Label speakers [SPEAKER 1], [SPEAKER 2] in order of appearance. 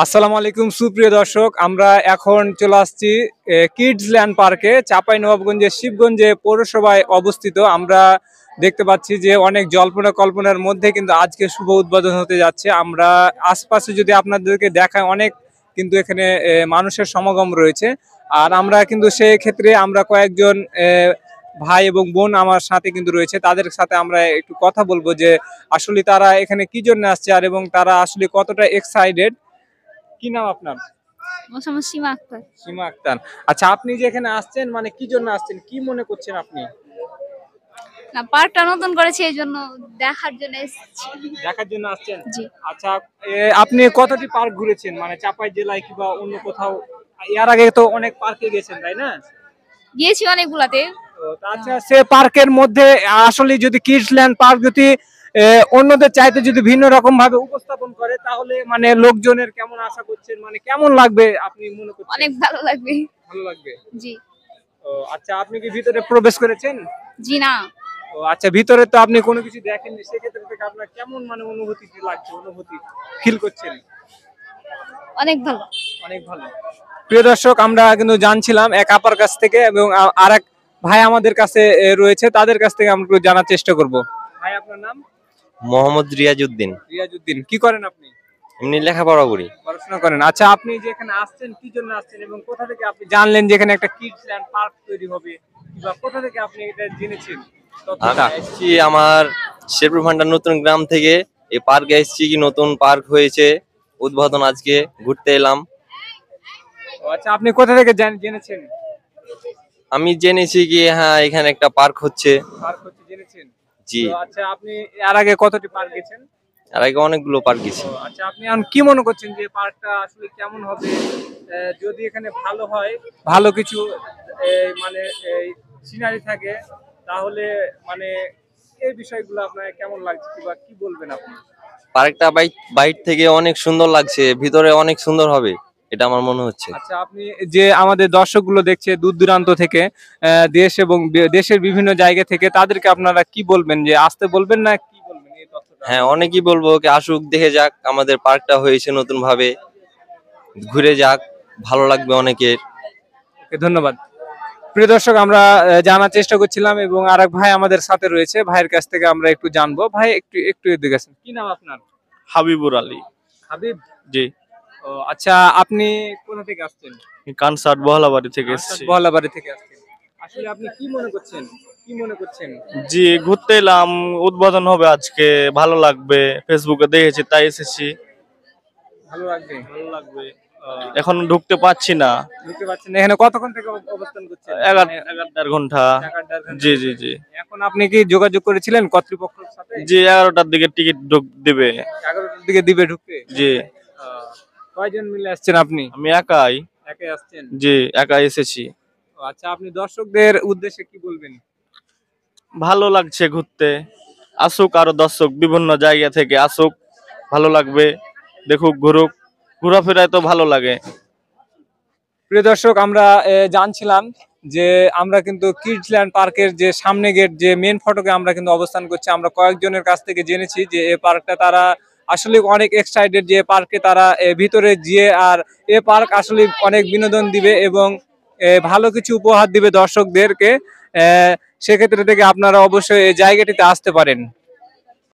[SPEAKER 1] আসসালামু আলাইকুম সুপ্রিয় দর্শক, আমরা এখন চলে আসছি কিডস ল্যান্ড পার্কে, চাঁপাইনবাবগঞ্জের শিবগঞ্জে পৌরসভায় অবস্থিত। আমরা দেখতে পাচ্ছি যে অনেক জল্পনা কল্পনার মধ্যে কিন্তু আজকে শুভ উদ্বোধন হতে যাচ্ছে। আমরা আশপাশে যদি আপনাদেরকে দেখায়, অনেক কিন্তু এখানে মানুষের সমাগম রয়েছে। আর আমরা কিন্তু সেই ক্ষেত্রে আমরা কয়েকজন ভাই এবং বোন আমার সাথে কিন্তু রয়েছে, তাদের সাথে আমরা একটু কথা বলবো যে আসলে তারা এখানে কি জন্য আসছে আর এবং তারা আসলে কতটা এক্সাইটেড। কি নাম আপনার?
[SPEAKER 2] মোসাম্মদ সীমা আক্তার।
[SPEAKER 1] সীমা আক্তার। আচ্ছা, আপনি যে এখানে আসছেন মানে কি জন্য আসছেন, কি মনে করছেন আপনি?
[SPEAKER 2] না, পার্কটা নতুন করেছে এই জন্য দেখার জন্য এসেছি।
[SPEAKER 1] দেখার জন্য আসছেন?
[SPEAKER 2] জি।
[SPEAKER 1] আচ্ছা, আপনি কতটি পার্ক ঘুরেছেন মানে চাপাই জেলায় কিংবা অন্য কোথাও? এর আগে তো অনেক পার্কে গেছেন, তাই না?
[SPEAKER 2] গিয়েছি অনেকগুলাতে।
[SPEAKER 1] আচ্ছা, সে পার্কের মধ্যে আসলে যদি কিডস ল্যান্ড পার্ক যদি অন্যদের চাইতে যদি ভিন্ন রকম ভাবে উপস্থাপন করে তাহলে মানে লোকজনের কেমন আশা করছেন, মানে কেমন লাগবে আপনি মনে করছেন?
[SPEAKER 2] অনেক ভালো লাগবে।
[SPEAKER 1] ভালো লাগবে।
[SPEAKER 2] জি।
[SPEAKER 1] আচ্ছা, আপনি কি ভিতরে প্রবেশ করেছেন?
[SPEAKER 2] জি না।
[SPEAKER 1] আচ্ছা, ভিতরে তো আপনি কোনো কিছু দেখেননি, সেক্ষেত্রে থেকে আপনার কেমন মানে অনুভূতি কি লাগছে, অনুভূতি ফিল করছেন?
[SPEAKER 2] অনেক ভালো।
[SPEAKER 1] অনেক ভালো। প্রিয় দর্শক, আমরা কিন্তু জানছিলাম এক আপার কাছ থেকে এবং আরেক ভাই আমাদের কাছে রয়েছে, তাদের কাছ থেকে আমরা একটু জানার চেষ্টা করব। ভাই, আপনার নাম?
[SPEAKER 3] মোহাম্মদ রিয়াজউদ্দিন।
[SPEAKER 1] রিয়াজউদ্দিন। কি করেন আপনি?
[SPEAKER 3] এমনি লেখাপড়া করি।
[SPEAKER 1] পড়াশোনা করেন। আচ্ছা, আপনি যে এখানে আসছেন কি জন্য আসছেন এবং কোথা থেকে আপনি জানলেন যে এখানে একটা কিডস ল্যান্ড পার্ক তৈরি হবে, বা কোথা থেকে আপনি এটা জেনেছেন
[SPEAKER 3] আমি
[SPEAKER 1] তথ্যটা?
[SPEAKER 3] এসেছি আমার শেরপুর ভান্ডার নতুন গ্রাম থেকে। এই পার্কে এসেছি, কি নতুন পার্ক হয়েছে, উদ্বোধন আজকে ঘুরতে এলাম।
[SPEAKER 1] আচ্ছা, আপনি কোথা থেকে জেনেছেন?
[SPEAKER 3] আমি জেনেছি কি হ্যাঁ এখানে একটা পার্ক হচ্ছে।
[SPEAKER 1] পার্ক হচ্ছে জেনেছেন?
[SPEAKER 3] জি।
[SPEAKER 1] আচ্ছা, আপনি এর আগে কতটি পার্ক গেছেন?
[SPEAKER 3] আর আগে অনেকগুলো পার্ক গেছি।
[SPEAKER 1] আচ্ছা, আপনি এখন কি মনে করছেন যে পার্কটা আসলে কেমন হবে? যদি এখানে ভালো হয়, ভালো কিছু মানে সিনারি থাকে, তাহলে মানে এই বিষয়গুলো আপনার কেমন লাগছে কিংবা কি বলবেন আপনি?
[SPEAKER 3] পার্কটা বাইরে থেকে অনেক সুন্দর লাগছে, ভিতরে অনেক সুন্দর হবে এটা আমার মনে হচ্ছে।
[SPEAKER 1] আচ্ছা, আপনি যে আমাদের দর্শকগুলো দেখছে দূর দূরান্ত থেকে, দেশ এবং দেশের বিভিন্ন জায়গা থেকে, তাদেরকে আপনারা কি বলবেন, যে আসতে বলবেন না কি বলবেন এই তথ্যটা?
[SPEAKER 3] হ্যাঁ, অনেকেই বলবো কি আসুক, দেখে যাক, আমাদের পার্কটা হয়েছে নতুন ভাবে, ঘুরে যাক, ভালো লাগবে অনেকের।
[SPEAKER 1] ধন্যবাদ। প্রিয় দর্শক, আমরা জানার চেষ্টা করছিলাম এবং আরেক ভাই আমাদের সাথে রয়েছে, ভাইয়ের কাছ থেকে আমরা একটু জানবো। ভাই, একটু একটু এদিকে আসেন। কি নাম আপনার?
[SPEAKER 4] হাবিবুর আলী।
[SPEAKER 1] হাবিব।
[SPEAKER 4] জি।
[SPEAKER 1] আচ্ছা, আপনি কোথা থেকে আসছেন?
[SPEAKER 4] কানসার্ট বহলাবাড়ি থেকে এসেছি।
[SPEAKER 1] বহলাবাড়ি থেকে আসছেন। আসলে আপনি কি মনে করছেন, কি মনে করছেন?
[SPEAKER 4] জি, ঘুরতে এলাম, উদ্বোধন হবে আজকে, ভালো লাগবে, ফেসবুকে দেখেছি তাই এসেছি।
[SPEAKER 1] ভালো লাগবে।
[SPEAKER 4] ভালো লাগবে। এখন ঢুকতে পাচ্ছি না।
[SPEAKER 1] ঢুকতে পারছেন না? এখানে কতক্ষণ থেকে অবস্থান করছেন?
[SPEAKER 4] 11-11.5 ঘন্টা। জি জি জি।
[SPEAKER 1] এখন আপনি কি যোগাযোগ করেছিলেন কর্তৃপক্ষের সাথে?
[SPEAKER 4] জি, 11টার দিকে টিকিট দেবে।
[SPEAKER 1] 11টার দিকে দিবে ঢুকতে?
[SPEAKER 4] জি।
[SPEAKER 1] কয়জন মিলে আসছেন আপনি?
[SPEAKER 4] আমি একাই।
[SPEAKER 1] একাই আসছেন?
[SPEAKER 4] জি, একাই এসেছি।
[SPEAKER 1] আচ্ছা, আপনি দর্শকদের উদ্দেশ্যে কি বলবেন?
[SPEAKER 4] ভালো লাগছে ঘুরতে, আসুক আরো দর্শক বিভিন্ন জায়গা থেকে আসুক, ভালো লাগবে, দেখুক, ঘুরুক, ঘোরাফেরায় তো ভালো লাগে।
[SPEAKER 1] প্রিয় দর্শক, আমরা জানছিলাম যে আমরা কিন্তু কিডস ল্যান্ড পার্কের যে সামনে গেট, যে মেন ফটকে আমরা কিন্তু অবস্থান করছি। আমরা কয়েকজনের কাছ থেকে জেনেছি যে এই পার্কটা তারা আসলে অনেক এক্সাইটেড, যে পার্কে তারা ভিতরে গিয়ে আর এই পার্ক আসলে অনেক বিনোদন দিবে এবং ভালো কিছু উপহার দিবে দর্শকদেরকে। সেক্ষেত্রে থেকে আপনারা অবশ্যই এই জায়গাটিতে আসতে পারেন।